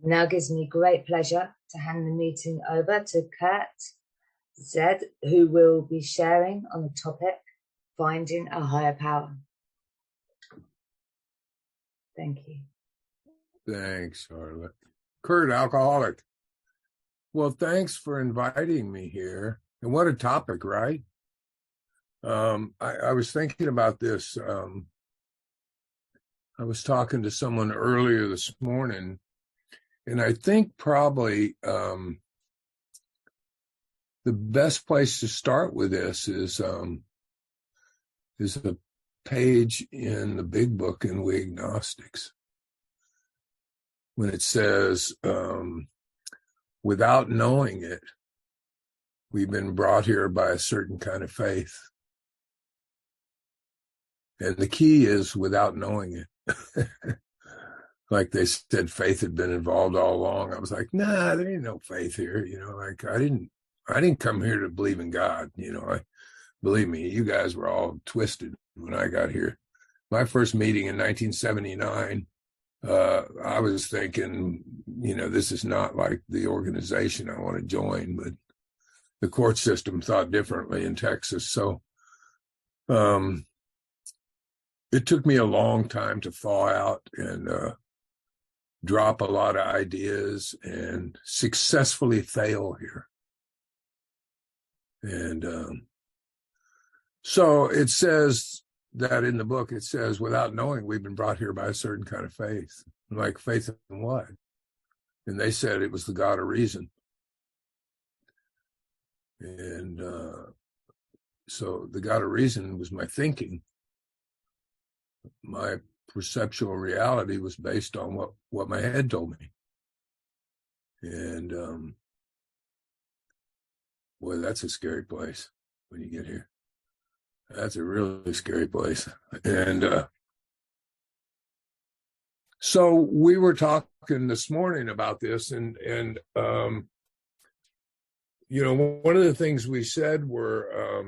Now gives me great pleasure to hand the meeting over to Kurt Zed, who will be sharing on the topic, Finding a Higher Power. Thank you. Thanks, Charlotte. Kurt, alcoholic. Well, thanks for inviting me here. And what a topic, right? I was thinking about this. I was talking to someone earlier this morning, and I think probably the best place to start with this is a page in the big book in We Agnostics, when it says, without knowing it, we've been brought here by a certain kind of faith. And the key is without knowing it. Like they said, faith had been involved all along. I was like, nah, there ain't no faith here. Like I didn't come here to believe in God. Believe me, you guys were all twisted when I got here. My first meeting in 1979, I was thinking, this is not like the organization I want to join, but the court system thought differently in Texas. So it took me a long time to thaw out and drop a lot of ideas and successfully fail here. And so it says that in the book, it says, without knowing, we've been brought here by a certain kind of faith. Like, faith in what? And they said it was the God of reason. And so the God of reason was my thinking. My perceptual reality was based on what my head told me. And boy, that's a scary place when you get here. That's a really scary place. And so we were talking this morning about this, and one of the things we said were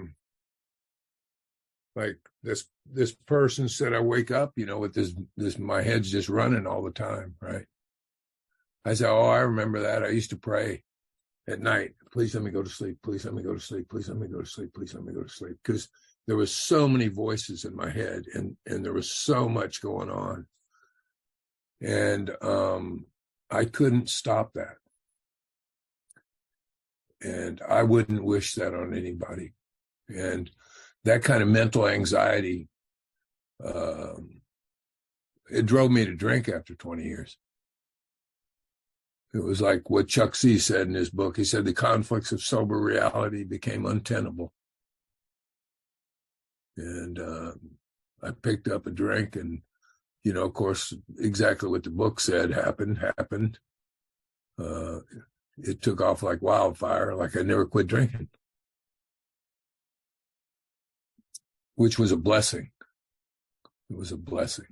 like this person said, I wake up, with this my head's just running all the time, right? I said, oh, I remember that. I used to pray at night, please let me go to sleep, please let me go to sleep, please let me go to sleep, please let me go to sleep, because there was so many voices in my head, and there was so much going on. And I couldn't stop that. And I wouldn't wish that on anybody. And that kind of mental anxiety, it drove me to drink after 20 years. It was like what Chuck C said in his book. He said the conflicts of sober reality became untenable. And I picked up a drink, and, of course, exactly what the book said happened. It took off like wildfire, like I never quit drinking, which was a blessing. It was a blessing.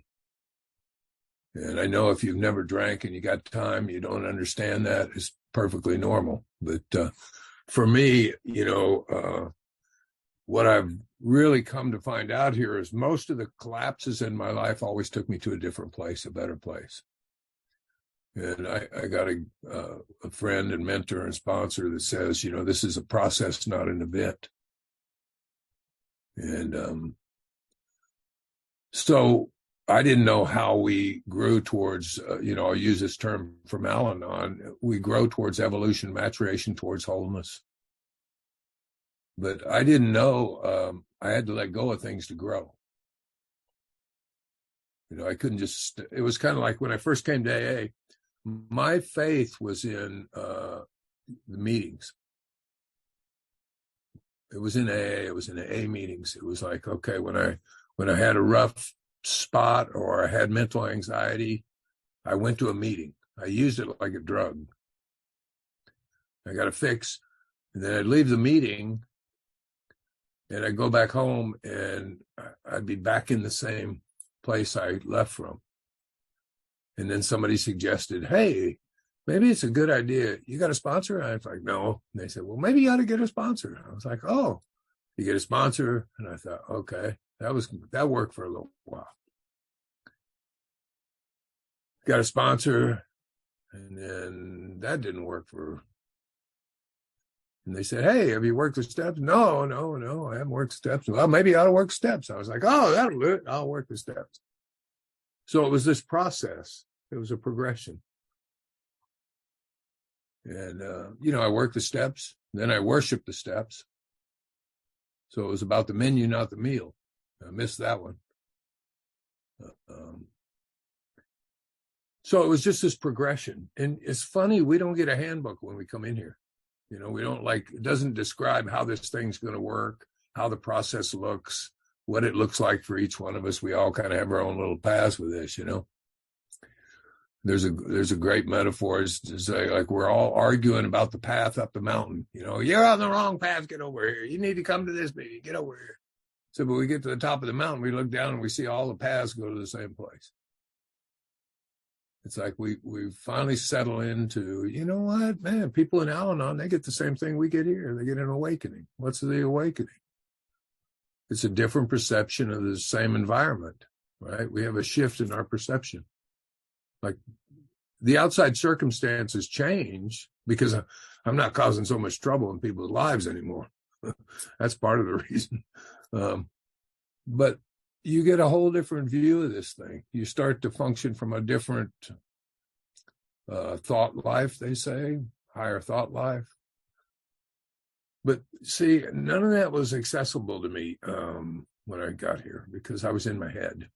And I know if you've never drank and you got time, you don't understand that. It's perfectly normal. But for me, what I've really come to find out here is most of the collapses in my life always took me to a different place, a better place. And I got a friend and mentor and sponsor that says, this is a process, not an event. And so I didn't know how we grew towards, I'll use this term from Al-Anon, we grow towards evolution, maturation towards wholeness. But I didn't know I had to let go of things to grow. I couldn't just, it was kind of like when I first came to AA, my faith was in the meetings. It was in AA, it was in AA meetings. It was like, okay, when I had a rough spot or I had mental anxiety, I went to a meeting. I used it like a drug. I got a fix. And then I'd leave the meeting and I'd go back home and I'd be back in the same place I left from. And then somebody suggested, hey, maybe it's a good idea. You got a sponsor? And I was like, no. And they said, well, maybe you ought to get a sponsor. I was like, oh, you get a sponsor? And I thought, okay, that worked for a little while. Got a sponsor. And then that didn't work and they said, hey, have you worked the steps? No, I haven't worked steps. Well, maybe I ought to work steps. I was like, oh, that'll do it. I'll work the steps. So it was this process. It was a progression. And, I worked the steps. Then I worshiped the steps. So it was about the menu, not the meal. I missed that one. So it was just this progression. And it's funny, we don't get a handbook when we come in here. We don't it doesn't describe how this thing's going to work, how the process looks, what it looks like for each one of us. We all kind of have our own little paths with this, There's a great metaphor is to say, like, we're all arguing about the path up the mountain. You're on the wrong path, get over here. You need to come to this meeting, get over here. So, but we get to the top of the mountain, we look down and we see all the paths go to the same place. It's like we finally settle into, you know what, man, people in Al-Anon, they get the same thing we get here. They get an awakening. What's the awakening? It's a different perception of the same environment, right? We have a shift in our perception. Like the outside circumstances change because I'm not causing so much trouble in people's lives anymore. That's part of the reason. But you get a whole different view of this thing. You start to function from a different thought life, they say, higher thought life. But see, none of that was accessible to me when I got here because I was in my head.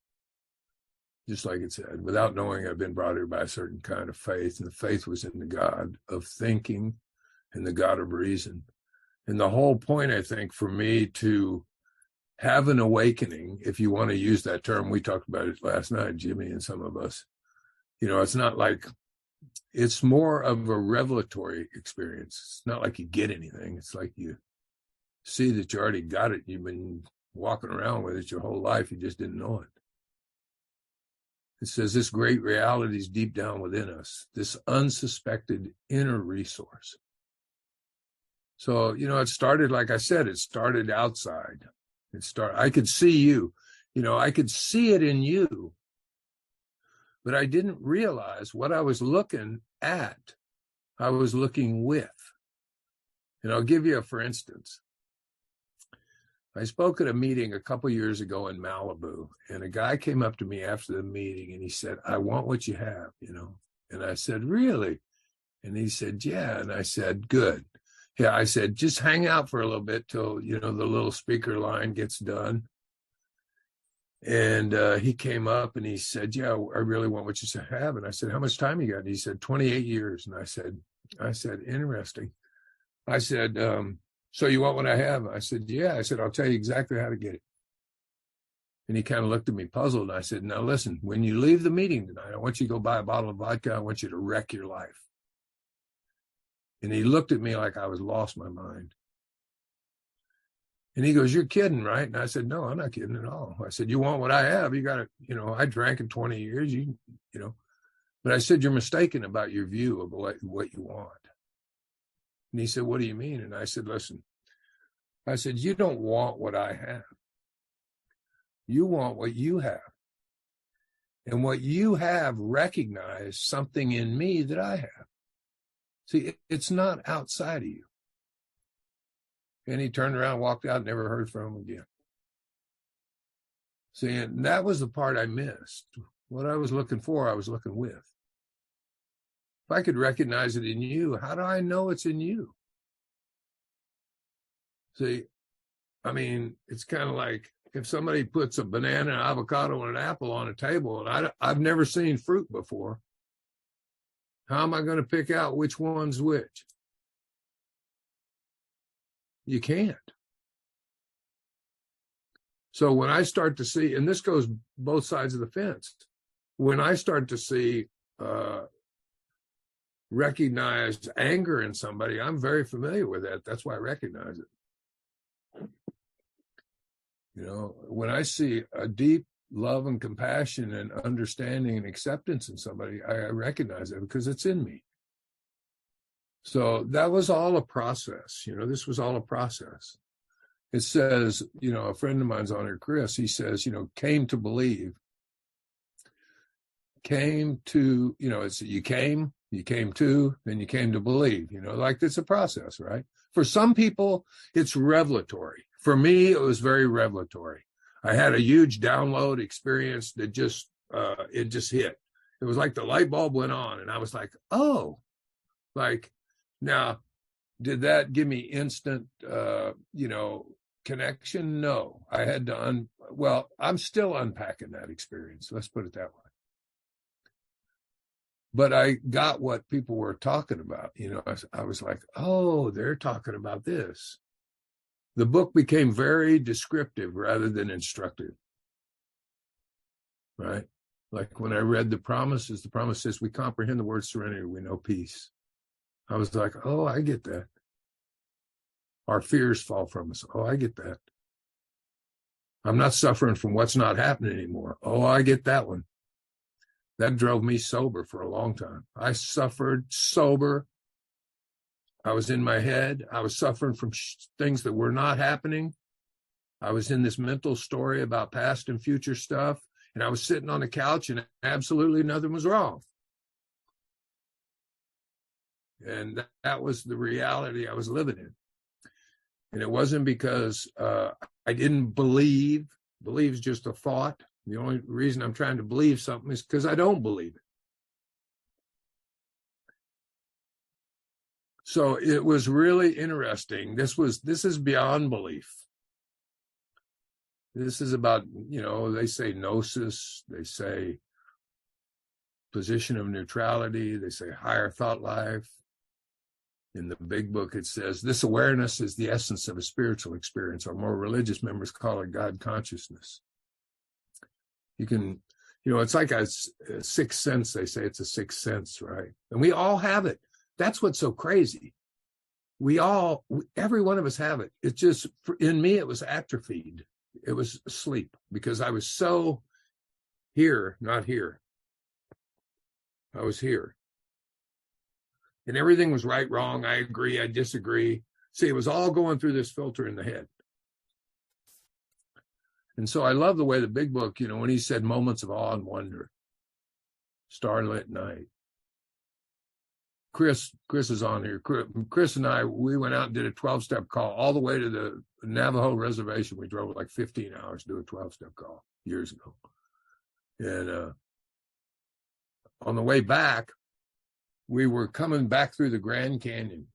Just like it said, without knowing I've been brought here by a certain kind of faith, and the faith was in the God of thinking and the God of reason. And the whole point, I think, for me to have an awakening, if you want to use that term, we talked about it last night, Jimmy and some of us, it's not like, it's more of a revelatory experience. It's not like you get anything. It's like you see that you already got it. You've been walking around with it your whole life. You just didn't know it. It says this great reality is deep down within us, this unsuspected inner resource. So, it started, like I said, it started outside. I could see you, I could see it in you, but I didn't realize what I was looking at, I was looking with. And I'll give you for instance. I spoke at a meeting a couple years ago in Malibu, and a guy came up to me after the meeting and he said, I want what you have, And I said, really? And he said, yeah. And I said, good. Yeah, I said, just hang out for a little bit till, the little speaker line gets done. And he came up and he said, yeah, I really want what you have. And I said, how much time you got? And he said, 28 years. And I said, interesting. I said, so you want what I have? I said, yeah. I said, I'll tell you exactly how to get it. And he kind of looked at me puzzled. And I said, now listen, when you leave the meeting tonight, I want you to go buy a bottle of vodka. I want you to wreck your life. And he looked at me like I was lost my mind. And he goes, you're kidding, right? And I said, no, I'm not kidding at all. I said, you want what I have? You got to, I drank in 20 years, but I said, you're mistaken about your view of what you want. And he said, what do you mean? And I said, listen, you don't want what I have. You want what you have. And what you have recognized something in me that I have. See, it's not outside of you. And he turned around, walked out, never heard from him again. See, and that was the part I missed. What I was looking for, I was looking with. If I could recognize it in you, how do I know it's in you? See, I mean, it's kind of like if somebody puts a banana, an avocado, and an apple on a table, and I've never seen fruit before, how am I going to pick out which one's which? You can't. So when I start to see, and this goes both sides of the fence, when I start to see recognized anger in somebody, I'm very familiar with that. That's why I recognize it. When I see a deep love and compassion and understanding and acceptance in somebody, I recognize it because it's in me. So that was all a process. This was all a process. It says, a friend of mine's on here, Chris, he says, came to believe, came to, it's you came, You came to, then you came to believe, like it's a process, right? For some people, it's revelatory. For me, it was very revelatory. I had a huge download experience that it just hit. It was like the light bulb went on and I was like, oh, now, did that give me instant, connection? No, I had to, I'm still unpacking that experience. Let's put it that way. But I got what people were talking about. I was like, oh, they're talking about this. The book became very descriptive rather than instructive, right? Like when I read the promise says, we comprehend the word serenity, we know peace. I was like, oh, I get that. Our fears fall from us. Oh, I get that. I'm not suffering from what's not happening anymore. Oh, I get that one. That drove me sober for a long time. I suffered sober. I was in my head. I was suffering from things that were not happening. I was in this mental story about past and future stuff. And I was sitting on the couch and absolutely nothing was wrong. And that was the reality I was living in. And it wasn't because I didn't believe. Believe is just a thought. The only reason I'm trying to believe something is because I don't believe it. So it was really interesting. This is beyond belief. This is about, they say gnosis, they say position of neutrality, they say higher thought life. In the big book, it says this awareness is the essence of a spiritual experience, or more religious members call it God consciousness. You can, it's like a sixth sense. They say it's a sixth sense, right? And we all have it. That's what's so crazy. Every one of us have it. It's just, in me, it was atrophied. It was asleep because I was so here, not here. I was here. And everything was right, wrong, I agree, I disagree. See, it was all going through this filter in the head. And so I love the way the big book, when he said moments of awe and wonder, starlit night. Chris is on here. Chris and I, we went out and did a 12-step call all the way to the Navajo reservation. We drove like 15 hours to do a 12-step call years ago. And on the way back, we were coming back through the Grand Canyon.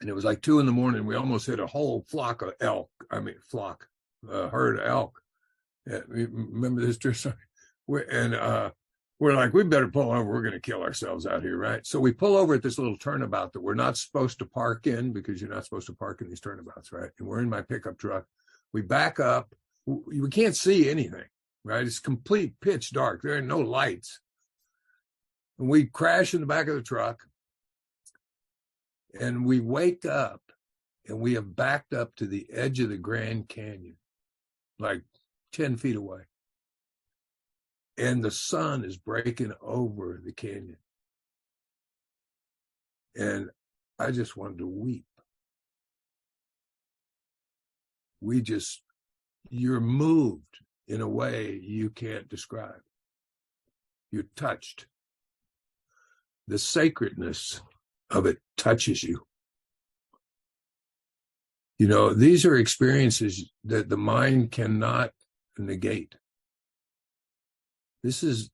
And it was like 2 a.m. We almost hit a whole herd of elk. Remember this, Tristan? We're like, we better pull over. We're going to kill ourselves out here, right? So we pull over at this little turnabout that we're not supposed to park in because you're not supposed to park in these turnabouts, right? And we're in my pickup truck. We back up. We can't see anything, right? It's complete pitch dark. There are no lights. And we crash in the back of the truck. And we wake up and we have backed up to the edge of the Grand Canyon, like 10 feet away. And the sun is breaking over the canyon. And I just wanted to weep. You're moved in a way you can't describe. You're touched. The sacredness of it touches you. These are experiences that the mind cannot negate. This is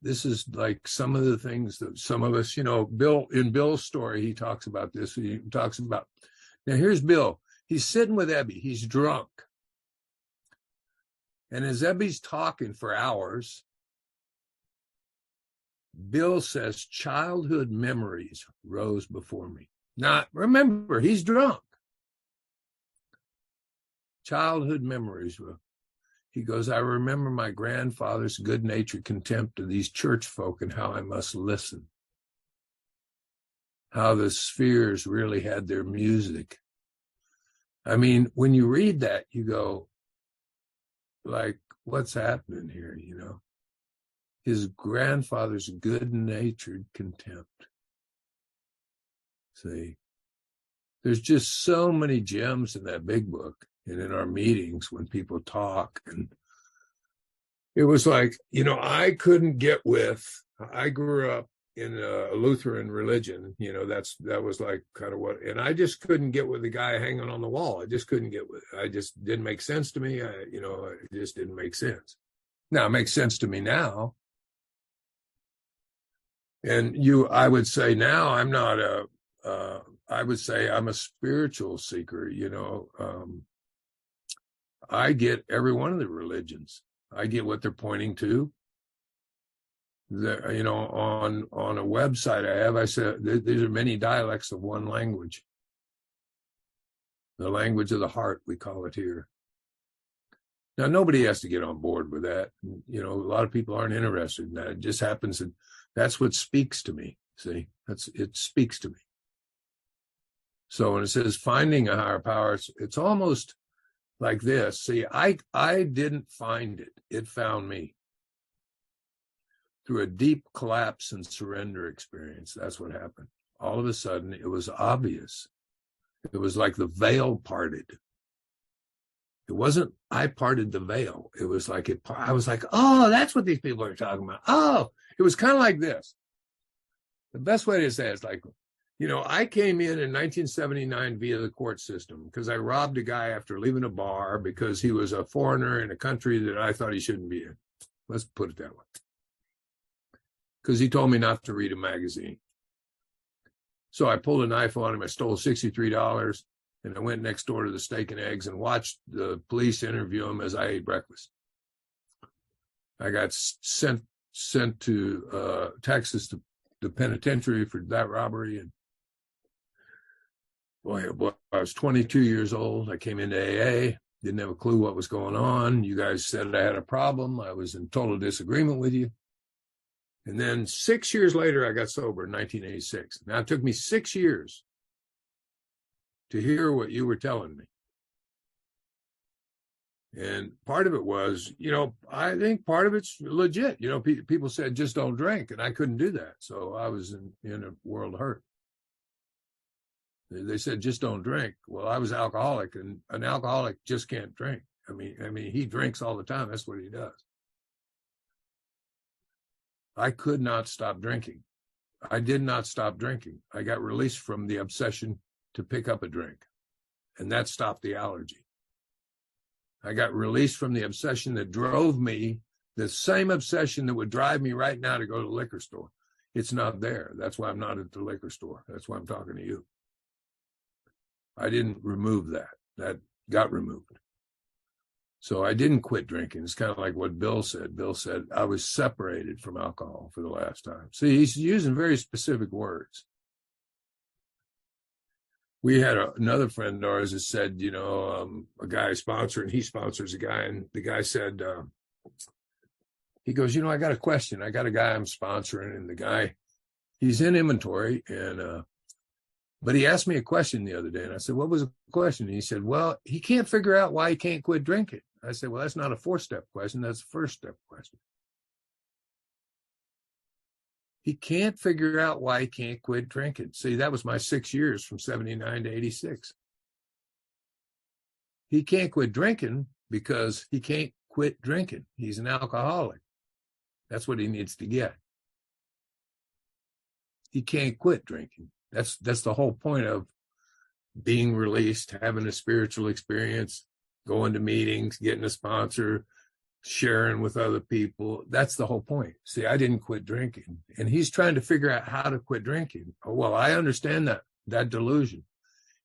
like some of the things that some of us, Bill's story, he talks about this. He talks about, now here's Bill. He's sitting with Ebby. He's drunk. And as Ebby's talking for hours, Bill says, childhood memories rose before me. Now, remember, he's drunk. Childhood memories. He goes, I remember my grandfather's good-natured contempt of these church folk and how I must listen. How the spheres really had their music. I mean, when you read that, you go, like, what's happening here, His grandfather's good-natured contempt. See, there's just so many gems in that big book and in our meetings when people talk. And it was like, I couldn't get with, I grew up a Lutheran religion. That was like kind of what, and I just couldn't get with the guy hanging on the wall. I just couldn't get with it. I just didn't make sense to me. It just didn't make sense. Now it makes sense to me now. And I would say now I'm not I would say I'm a spiritual seeker. I get every one of the religions. I get what they're pointing to. On a website I said these are many dialects of one language. The language of the heart, we call it here. Now, nobody has to get on board with that. A lot of people aren't interested in that. It just happens that that's what speaks to me. See, it speaks to me. So when it says finding a higher power, it's almost like this. See, I didn't find it. It found me. Through a deep collapse and surrender experience. That's what happened. All of a sudden, it was obvious. It was like the veil parted. It wasn't I parted the veil. It was like I was like, oh, that's what these people are talking about. Oh, it was kind of like this. The best way to say it is like, I came in 1979 via the court system because I robbed a guy after leaving a bar because he was a foreigner in a country that I thought he shouldn't be in. Let's put it that way. Because he told me not to read a magazine. So I pulled a knife on him. I stole $63, and I went next door to the Steak and Eggs and watched the police interview him as I ate breakfast. I got sent to Texas to the penitentiary for that robbery. And boy, I was 22 years old. I came into AA, didn't have a clue what was going on. You guys said I had a problem. I was in total disagreement with you. And then 6 years later, I got sober in 1986. Now, it took me 6 years to hear what you were telling me. And part of it was, I think part of it's legit. People said, just don't drink. And I couldn't do that. So I was in a world of hurt. They said, just don't drink. Well, I was alcoholic, and an alcoholic just can't drink. I mean, he drinks all the time. That's what he does. I could not stop drinking. I did not stop drinking. I got released from the obsession to pick up a drink, and that stopped the allergy. I got released from the obsession that drove me, the same obsession that would drive me right now to go to the liquor store. It's not there. That's why I'm not at the liquor store. That's why I'm talking to you. I didn't remove that. That got removed. So I didn't quit drinking. It's kind of like what Bill said. Bill said, I was separated from alcohol for the last time. See, he's using very specific words. We had another friend of ours that said, a guy sponsored, he sponsors a guy, and the guy said, he goes, I got a question. I got a guy I'm sponsoring, and the guy, he's in inventory, and but he asked me a question the other day, and I said, what was the question? And he said, well, he can't figure out why he can't quit drinking. I said, well, that's not a 4-step question. That's a first-step question. He can't figure out why he can't quit drinking. See, that was my 6 years from 79 to 86. He can't quit drinking because he can't quit drinking. He's an alcoholic. That's what he needs to get. He can't quit drinking. That's the whole point of being released, having a spiritual experience, going to meetings, getting a sponsor, sharing with other people. That's the whole point. See, I didn't quit drinking, and he's trying to figure out how to quit drinking. Oh, well, I understand that delusion.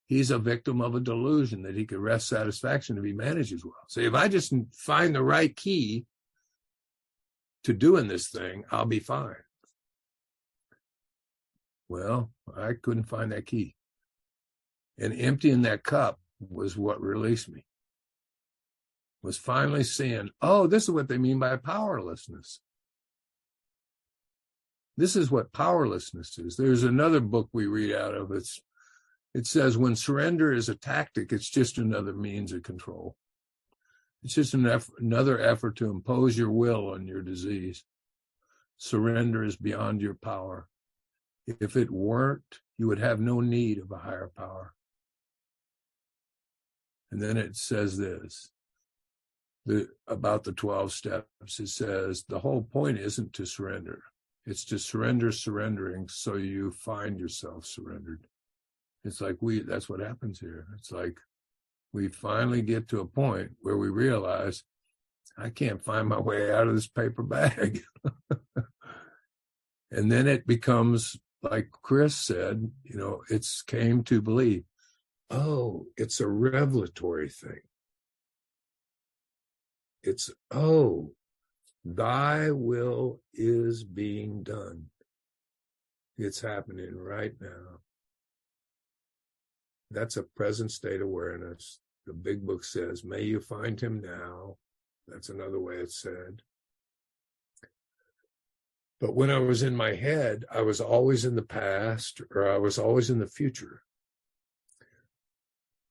He's a victim of a delusion that he could rest satisfaction if he manages well. See, if I just find the right key to doing this thing, I'll be fine. Well, I couldn't find that key. And emptying that cup was what released me. Was finally seeing, oh, this is what they mean by powerlessness. This is what powerlessness is. There's another book we read out of. It says when surrender is a tactic, it's just another means of control. It's just another effort to impose your will on your disease. Surrender is beyond your power. If it weren't, you would have no need of a higher power. And then it says this, about the 12 steps. It says the whole point isn't to surrender. It's to surrender, surrendering, so you find yourself surrendered. It's like that's what happens here. It's like we finally get to a point where we realize, I can't find my way out of this paper bag. And then it becomes, like Chris said, it's came to believe, oh, it's a revelatory thing. It's, oh, thy will is being done. It's happening right now. That's a present state awareness. The big book says, may you find him now. That's another way it's said. But when I was in my head, I was always in the past, or I was always in the future.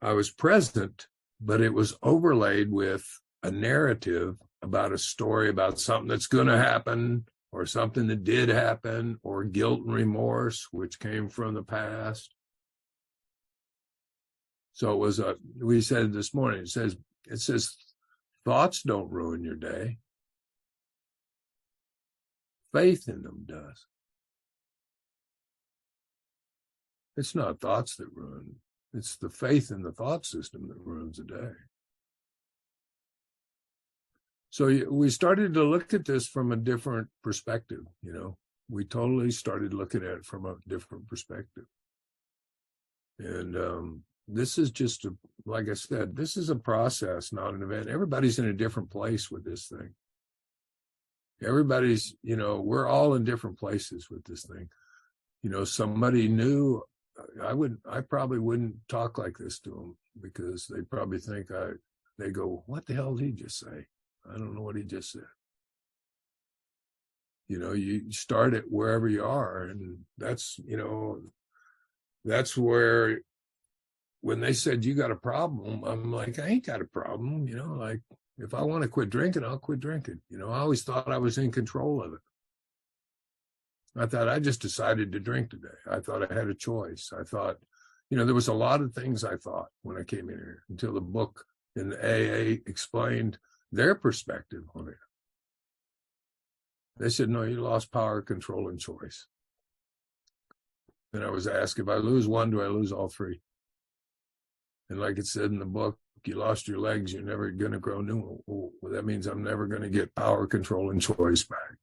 I was present, but it was overlaid with a narrative about a story about something that's going to happen, or something that did happen, or guilt and remorse, which came from the past. So it was we said this morning, it says thoughts don't ruin your day. Faith in them does. It's not thoughts that ruin. It's the faith in the thought system that ruins a day. So we started to look at this from a different perspective, We totally started looking at it from a different perspective. And this is just, like I said, this is a process, not an event. Everybody's in a different place with this thing. Everybody's, we're all in different places with this thing. Somebody new, I probably wouldn't talk like this to them, because they probably think they go, what the hell did he just say? I don't know what he just said. You start it wherever you are. And that's, that's where, when they said, you got a problem, I'm like, I ain't got a problem. Like, if I want to quit drinking, I'll quit drinking. I always thought I was in control of it. I thought I just decided to drink today. I thought I had a choice. I thought, there was a lot of things I thought when I came in here, until the book in the AA explained their perspective on it. They said, no, you lost power, control, and choice. Then I was asked, if I lose one, do I lose all three? And like it said in the book, you lost your legs, you're never going to grow new. Well, that means I'm never going to get power, control, and choice back.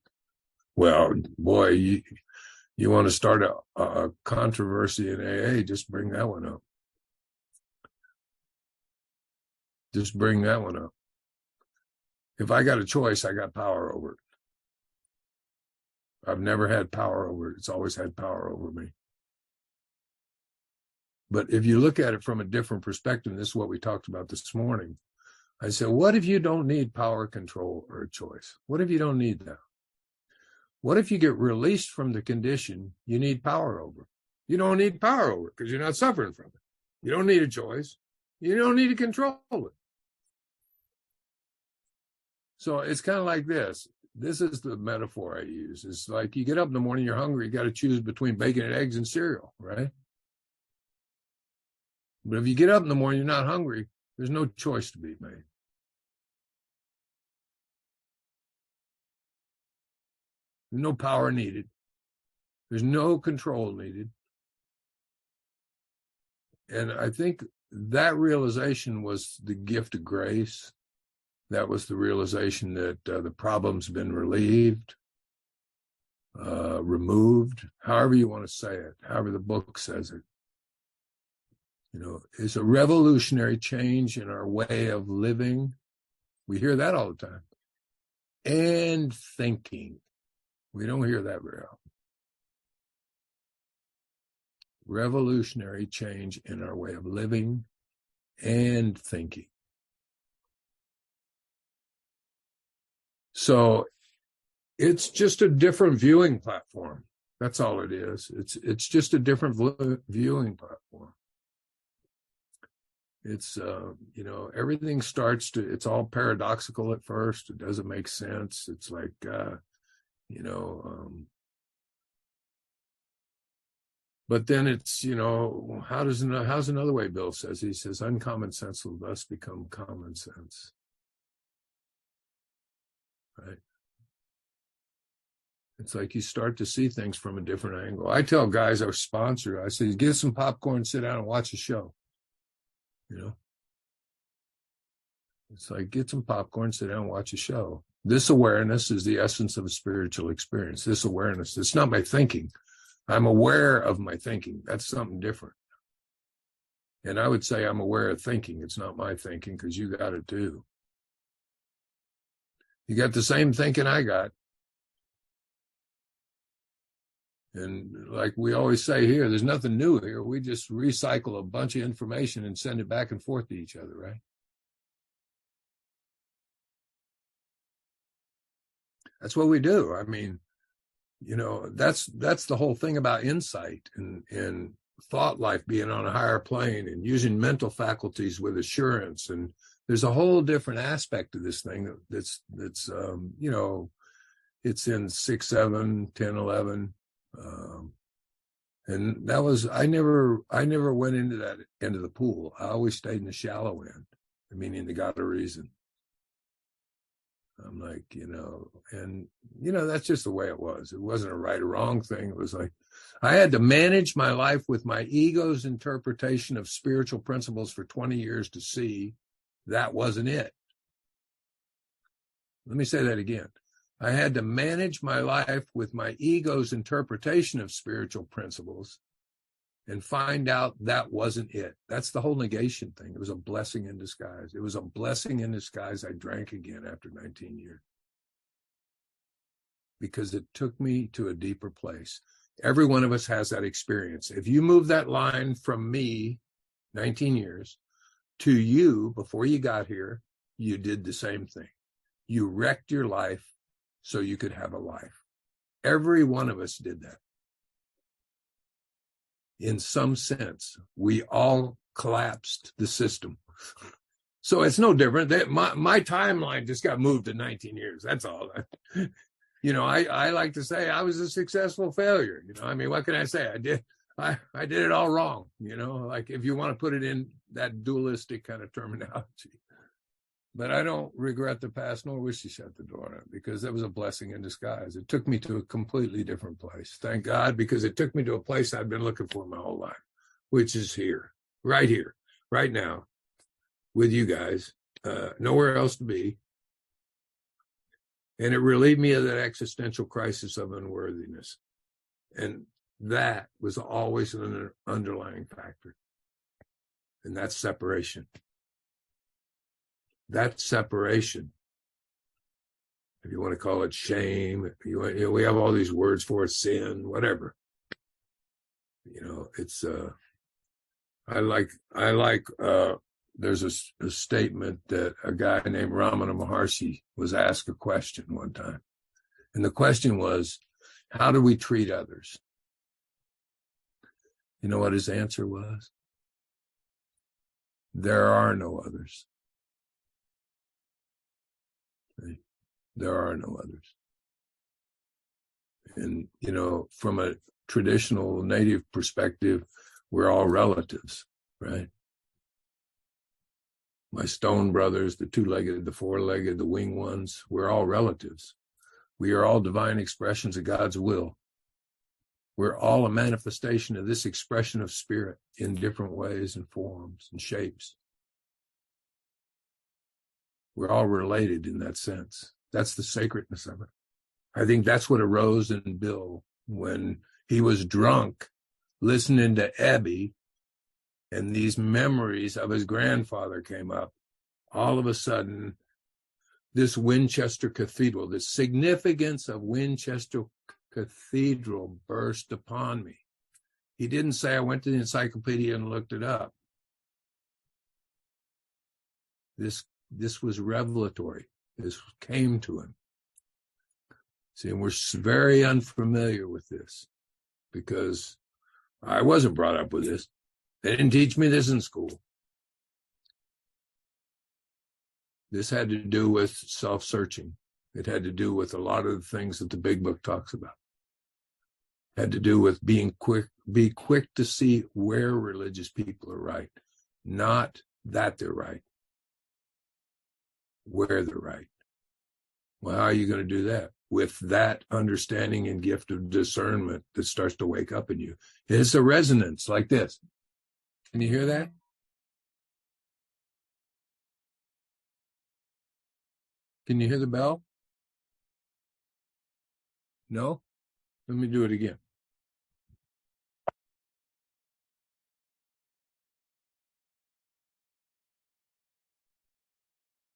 Well, boy, you want to start a controversy in AA, just bring that one up. Just bring that one up. If I got a choice, I got power over it. I've never had power over it. It's always had power over me. But if you look at it from a different perspective, this is what we talked about this morning. I said, what if you don't need power, control, or a choice? What if you don't need that? What if you get released from the condition you need power over? You don't need power over it because you're not suffering from it. You don't need a choice. You don't need to control it. So it's kind of like this. This is the metaphor I use. It's like you get up in the morning, you're hungry, you got to choose between bacon and eggs and cereal, right? But if you get up in the morning, you're not hungry, there's no choice to be made. There's no power needed. There's no control needed. And I think that realization was the gift of grace. That was the realization that the problem's been relieved, removed, however you want to say it, however the book says it. It's a revolutionary change in our way of living. We hear that all the time. And thinking. We don't hear that very often. Revolutionary change in our way of living and thinking. So it's just a different viewing platform. That's all it is. It's just a different viewing platform. It's, everything it's all paradoxical at first. It doesn't make sense. It's like, but then it's, how's another way Bill says? He says, uncommon sense will thus become common sense. Right? It's like you start to see things from a different angle. I tell guys, our sponsor, I say, get some popcorn, sit down and watch a show. You know, it's like, get some popcorn, sit down and watch a show. This awareness is the essence of a spiritual experience. This awareness, it's not my thinking. I'm aware of my thinking. That's something different. And I would say I'm aware of thinking. It's not my thinking, because you got it too. You got the same thinking I got. And like we always say here, there's nothing new here. We just recycle a bunch of information and send it back and forth to each other, right? That's what we do. I mean, you know, that's the whole thing about insight and thought life being on a higher plane and using mental faculties with assurance. And there's a whole different aspect of this thing that's you know, it's in 6, 7, 10, 11. And that was, I never went into that end of the pool. I always stayed in the shallow end, meaning they got a reason. I'm like, you know, and, you know, that's just the way it was. It wasn't a right or wrong thing. It was like, I had to manage my life with my ego's interpretation of spiritual principles for 20 years to see that wasn't it. Let me say that again. I had to manage my life with my ego's interpretation of spiritual principles and find out that wasn't it. That's the whole negation thing. It was a blessing in disguise. It was a blessing in disguise. I drank again after 19 years because it took me to a deeper place. Every one of us has that experience. If you move that line from me, 19 years, to you before you got here, you did the same thing. You wrecked your life so you could have a life. Every one of us did that. In some sense, we all collapsed the system. So it's no different. My timeline just got moved to 19 years. That's all. You know, I like to say I was a successful failure. You know, I mean, what can I say? I did it all wrong. You know, like if you want to put it in that dualistic kind of terminology. But I don't regret the past, nor wish to shut the door on it, because that was a blessing in disguise. It took me to a completely different place. Thank God, because it took me to a place I've been looking for my whole life, which is here, right now, with you guys, nowhere else to be. And it relieved me of that existential crisis of unworthiness. And that was always an underlying factor. And that's separation. That separation, if you want to call it shame, we have all these words for it, sin, whatever. You know, it's I like there's a statement that a guy named Ramana Maharshi was asked a question one time. And the question was, how do we treat others? You know what his answer was? There are no others. There are no others. And, you know, from a traditional native perspective, we're all relatives, right? My stone brothers, the two-legged, the four-legged, the winged ones, we're all relatives. We are all divine expressions of God's will. We're all a manifestation of this expression of spirit in different ways and forms and shapes. We're all related in that sense. That's the sacredness of it. I think that's what arose in Bill when he was drunk, listening to Ebby, and these memories of his grandfather came up. All of a sudden, this Winchester Cathedral, the significance of Winchester Cathedral burst upon me. He didn't say, I went to the encyclopedia and looked it up. This was revelatory. This came to him. See, and we're very unfamiliar with this because I wasn't brought up with this. They didn't teach me this in school. This had to do with self-searching. It had to do with a lot of the things that the Big Book talks about. It had to do with be quick to see where religious people are right, not that they're right, where they're right. Well, how are you going to do that? With that understanding and gift of discernment that starts to wake up in you. It's a resonance like this. Can you hear that? Can you hear the bell? No? Let me do it again.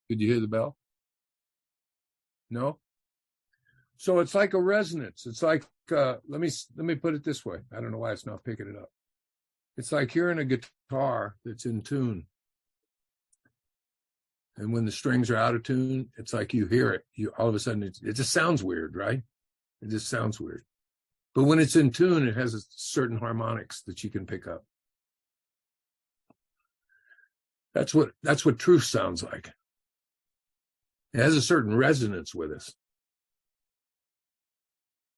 Did you hear the bell? No? So it's like a resonance. It's like, let me put it this way. I don't know why it's not picking it up. It's like hearing a guitar that's in tune. And when the strings are out of tune, it's like you hear it. You all of a sudden, it just sounds weird, right? It just sounds weird. But when it's in tune, it has a certain harmonics that you can pick up. That's what truth sounds like. It has a certain resonance with us.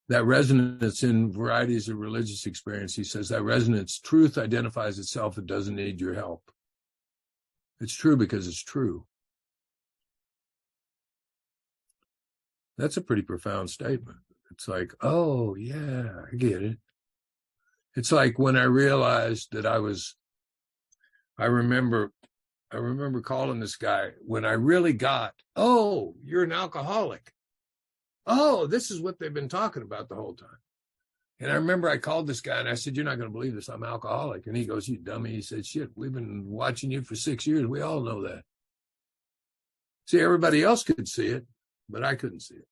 That resonance in varieties of religious experience, he says, that resonance, truth identifies itself. It doesn't need your help. It's true because it's true. That's a pretty profound statement. It's like, oh, yeah, I get it. It's like when I realized that I remember calling this guy when I really got, oh, you're an alcoholic. Oh, this is what they've been talking about the whole time. And I remember I called this guy and I said, you're not going to believe this. I'm alcoholic. And he goes, you dummy. He said, shit, we've been watching you for 6 years. We all know that. See, everybody else could see it, but I couldn't see it.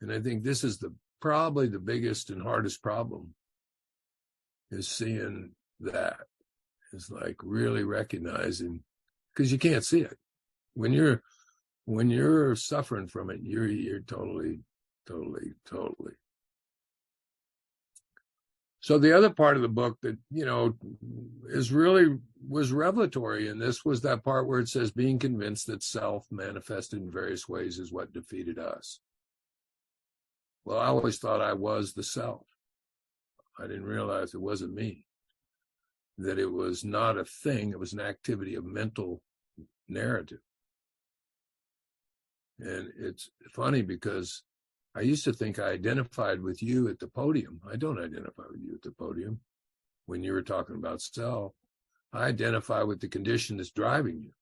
And I think this is probably the biggest and hardest problem, is seeing that. It's like really recognizing, because you can't see it. When you're suffering from it, you're totally. So the other part of the book that, was revelatory in this was that part where it says being convinced that self manifested in various ways is what defeated us. Well, I always thought I was the self. I didn't realize it wasn't me, that it was not a thing. It was an activity of mental narrative. And it's funny because I used to think I identified with you at the podium. I don't identify with you at the podium. When you were talking about self, I identify with the condition that's driving you,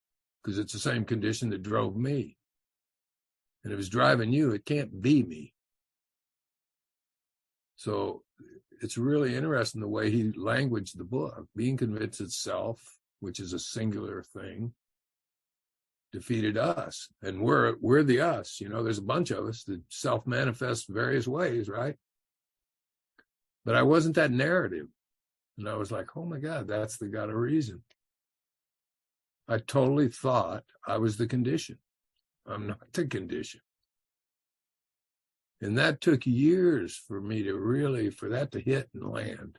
because it's the same condition that drove me. And if it's driving you, it can't be me. So it's really interesting the way he languaged the book. Being convinced itself, which is a singular thing, defeated us. And we're the us. There's a bunch of us that self-manifest various ways, right? But I wasn't that narrative. And I was like, oh my God, that's the God of reason. I totally thought I was the condition. I'm not the condition. And that took years for that to hit and land.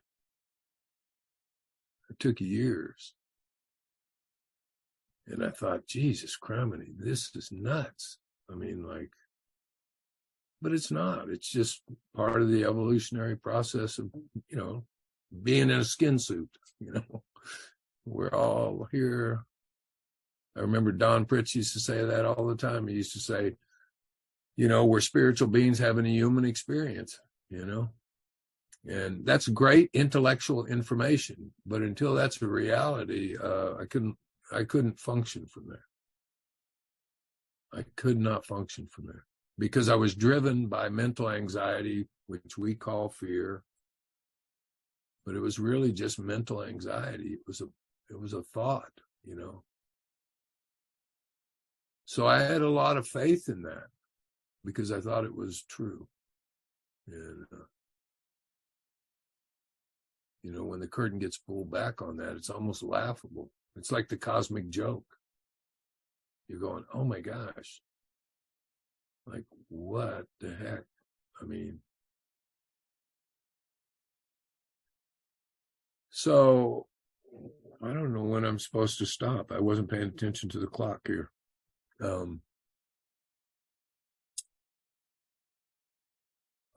It took years. And I thought, Jesus criminy, this is nuts. But it's not. It's just part of the evolutionary process of, being in a skin suit. We're all here. I remember Don Pritz used to say that all the time. He used to say, we're spiritual beings having a human experience, and that's great intellectual information. But until that's a reality, I couldn't function from there. I could not function from there because I was driven by mental anxiety, which we call fear. But it was really just mental anxiety. It was a thought, So I had a lot of faith in that, because I thought it was true. And, when the curtain gets pulled back on that, it's almost laughable. It's like the cosmic joke. You're going, oh my gosh. Like, what the heck? So I don't know when I'm supposed to stop. I wasn't paying attention to the clock here.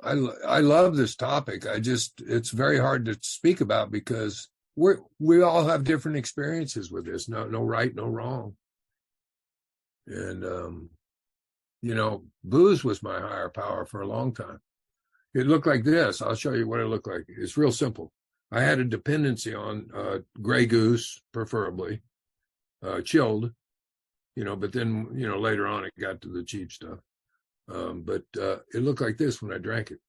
I love this topic. It's very hard to speak about because we all have different experiences with this. No right, no wrong. And Booze was my higher power for a long time. It looked like this. I'll show you what it looked like. It's real simple. I had a dependency on Grey Goose, preferably, chilled, but then, later on it got to the cheap stuff. But it looked like this when I drank it.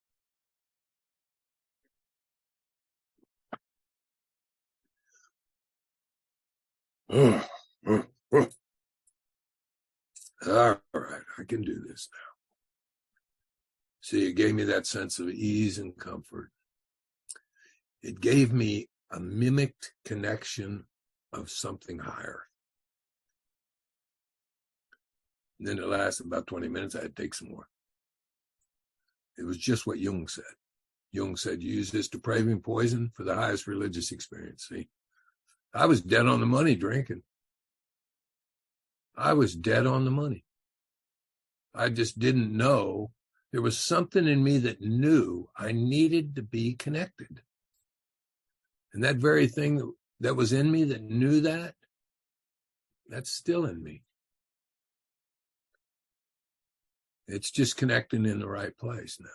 All right, I can do this now. See, it gave me that sense of ease and comfort. It gave me a mimicked connection of something higher. And then it lasted about 20 minutes. I had to take some more. It was just what Jung said. Jung said, use this depraving poison for the highest religious experience. See, I was dead on the money drinking. I was dead on the money. I just didn't know. There was something in me that knew I needed to be connected. And that very thing that was in me that knew that, that's still in me. It's just connecting in the right place now.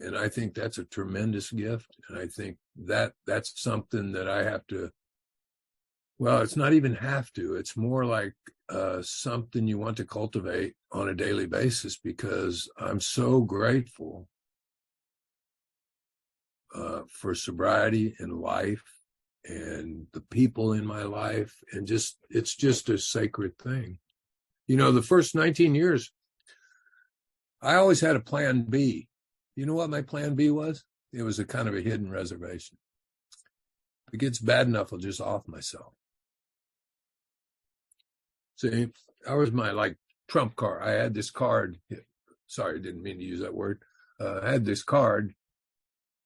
And I think that's a tremendous gift. And I think that's something that I have to, well, it's not even have to. It's more like something you want to cultivate on a daily basis, because I'm so grateful for sobriety and life and the people in my life. And it's just a sacred thing. The first 19 years, I always had a plan B. You know what my plan B was? It was a kind of a hidden reservation. If it gets bad enough, I'll just off myself. See, that was my trump card. I had this card. Sorry, I didn't mean to use that word. I had this card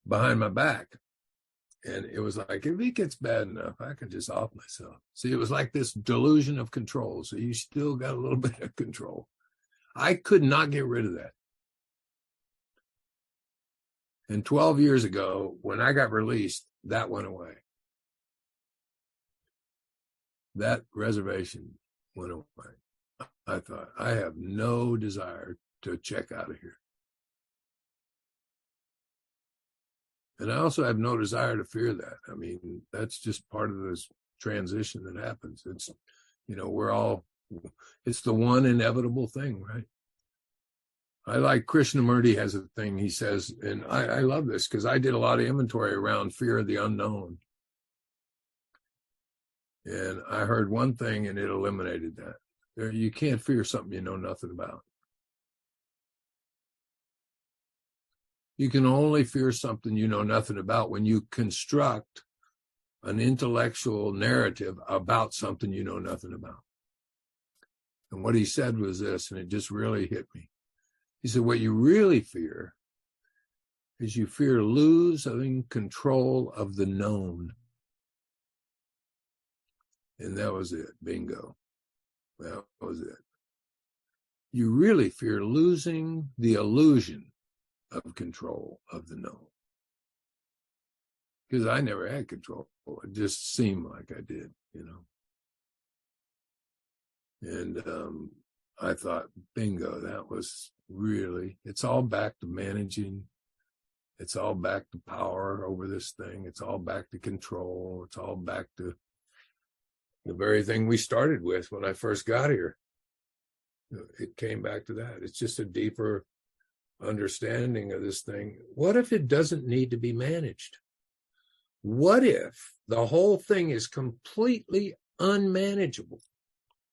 behind my back. And it was like, if it gets bad enough, I can just off myself. See, it was like this delusion of control. So you still got a little bit of control. I could not get rid of that. And 12 years ago, when I got released, that went away. That reservation went away. I thought, I have no desire to check out of here. And I also have no desire to fear that. I mean, that's just part of this transition that happens. It's, it's the one inevitable thing, right? I like Krishnamurti has a thing he says, and I love this because I did a lot of inventory around fear of the unknown. And I heard one thing and it eliminated that. You can't fear something you know nothing about. You can only fear something you know nothing about when you construct an intellectual narrative about something you know nothing about. And what he said was this, and it just really hit me. He said, what you really fear is you fear losing control of the known. And that was it. Bingo. That was it. You really fear losing the illusion of control of the known. Because I never had control. It just seemed like I did, And I thought, bingo, that was really, it's all back to managing. It's all back to power over this thing. It's all back to control. It's all back to the very thing we started with when I first got here. It came back to that. It's just a deeper understanding of this thing. What if it doesn't need to be managed? What if the whole thing is completely unmanageable?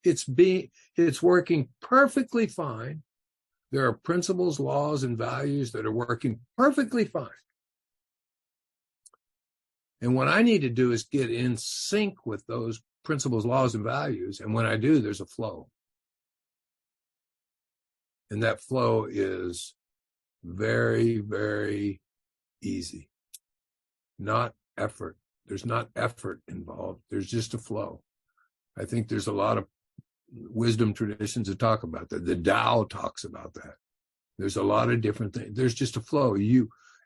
It's working perfectly fine. There are principles, laws, and values that are working perfectly fine. And what I need to do is get in sync with those principles, laws, and values. And when I do, there's a flow. And that flow is very, very easy. Not effort. There's not effort involved. There's just a flow. I think there's a lot of wisdom traditions that talk about that. The Tao talks about that. There's a lot of different things. There's just a flow.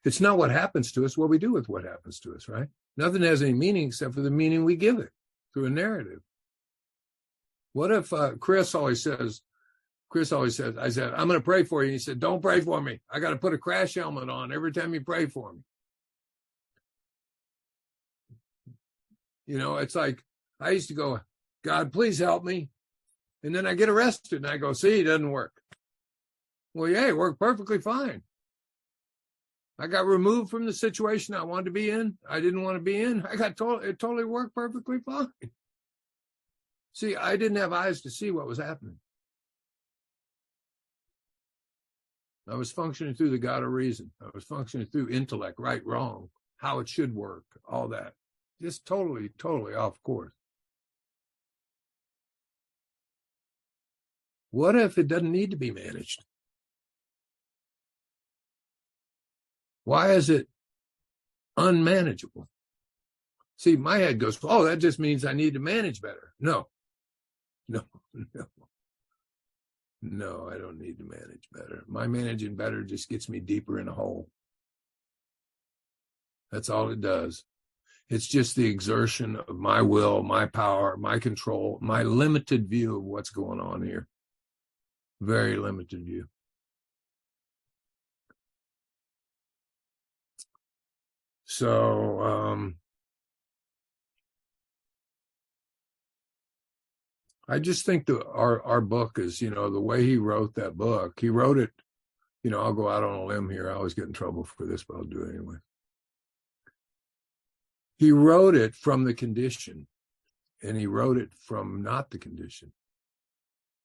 It's not what happens to us, what we do with what happens to us, right? Nothing has any meaning except for the meaning we give it through a narrative. What if Chris always says, I said, I'm going to pray for you. He said, don't pray for me. I got to put a crash helmet on every time you pray for me. You know, it's like, I used to go, God, please help me. And then I get arrested and I go, see, it doesn't work. Well, yeah, it worked perfectly fine. I got removed from the situation I wanted to be in. I didn't want to be in. It totally worked perfectly fine. See, I didn't have eyes to see what was happening. I was functioning through the God of reason. I was functioning through intellect, right, wrong, how it should work, all that. Just totally off course. What if it doesn't need to be managed? Why is it unmanageable? See, my head goes, oh, that just means I need to manage better. No, I don't need to manage better. My managing better just gets me deeper in a hole. That's all it does. It's just the exertion of my will, my power, my control, my limited view of what's going on here. Very limited view. So, I just think our book is, you know, the way he wrote that book, he wrote it, you know, I'll go out on a limb here. I always get in trouble for this, but I'll do it anyway. He wrote it from the condition, and he wrote it from not the condition.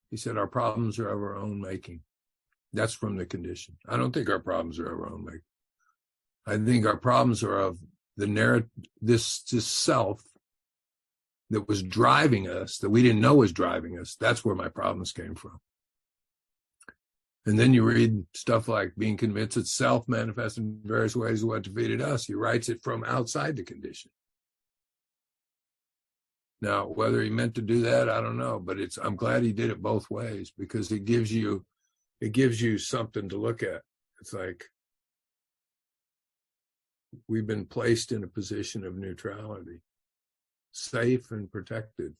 He said, our problems are of our own making. That's from the condition. I don't think our problems are of our own making. I think our problems are of the narrative, this self that was driving us, that we didn't know was driving us. That's where my problems came from. And then you read stuff like being convinced that self manifests in various ways is what defeated us. He writes it from outside the condition. Now, whether he meant to do that, I don't know, but I'm glad he did it both ways, because it gives you something to look at. It's like we've been placed in a position of neutrality, safe and protected.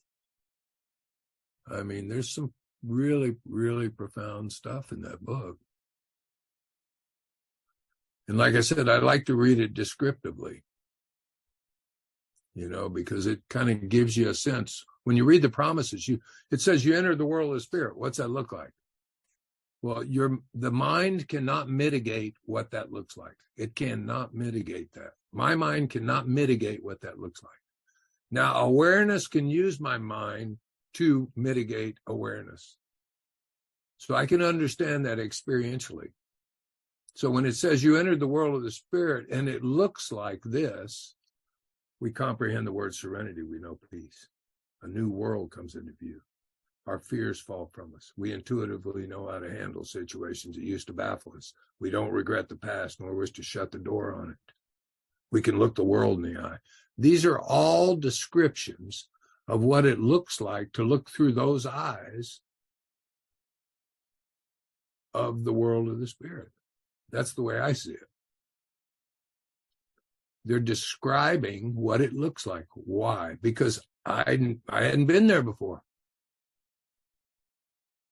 I mean, there's some really, really profound stuff in that book. And like I said, I like to read it descriptively, you know, because it kind of gives you a sense. When you read the promises, it says you enter the world of the spirit. What's that look like? Well, the mind cannot mitigate what that looks like. It cannot mitigate that. My mind cannot mitigate what that looks like. Now, awareness can use my mind to mitigate awareness. So I can understand that experientially. So when it says you entered the world of the spirit and it looks like this, we comprehend the word serenity. We know peace. A new world comes into view. Our fears fall from us. We intuitively know how to handle situations that used to baffle us. We don't regret the past nor wish to shut the door on it. We can look the world in the eye. These are all descriptions of what it looks like to look through those eyes of the world of the spirit. That's the way I see it. They're describing what it looks like. Why? Because I hadn't been there before.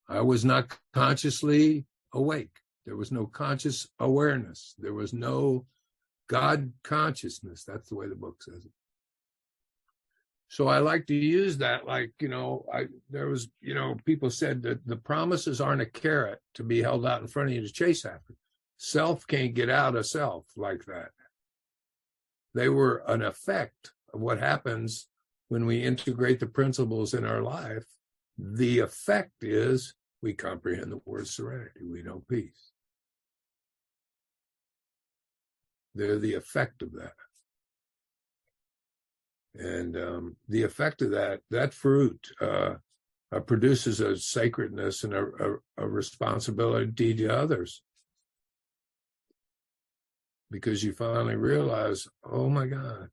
I was not consciously awake. There was no conscious awareness. There was no God consciousness. That's the way the book says it. So I like to use that, like, you know, people said that the promises aren't a carrot to be held out in front of you to chase after. Self can't get out of self like that. They were an effect of what happens when we integrate the principles in our life. The effect is we comprehend the word serenity. We know peace. They're the effect of that. And the effect of that fruit produces a sacredness and a responsibility to others. Because you finally realize, oh my God,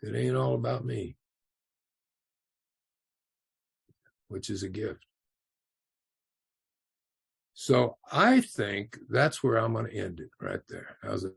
it ain't all about me, which is a gift. So I think that's where I'm going to end it right there. How's it?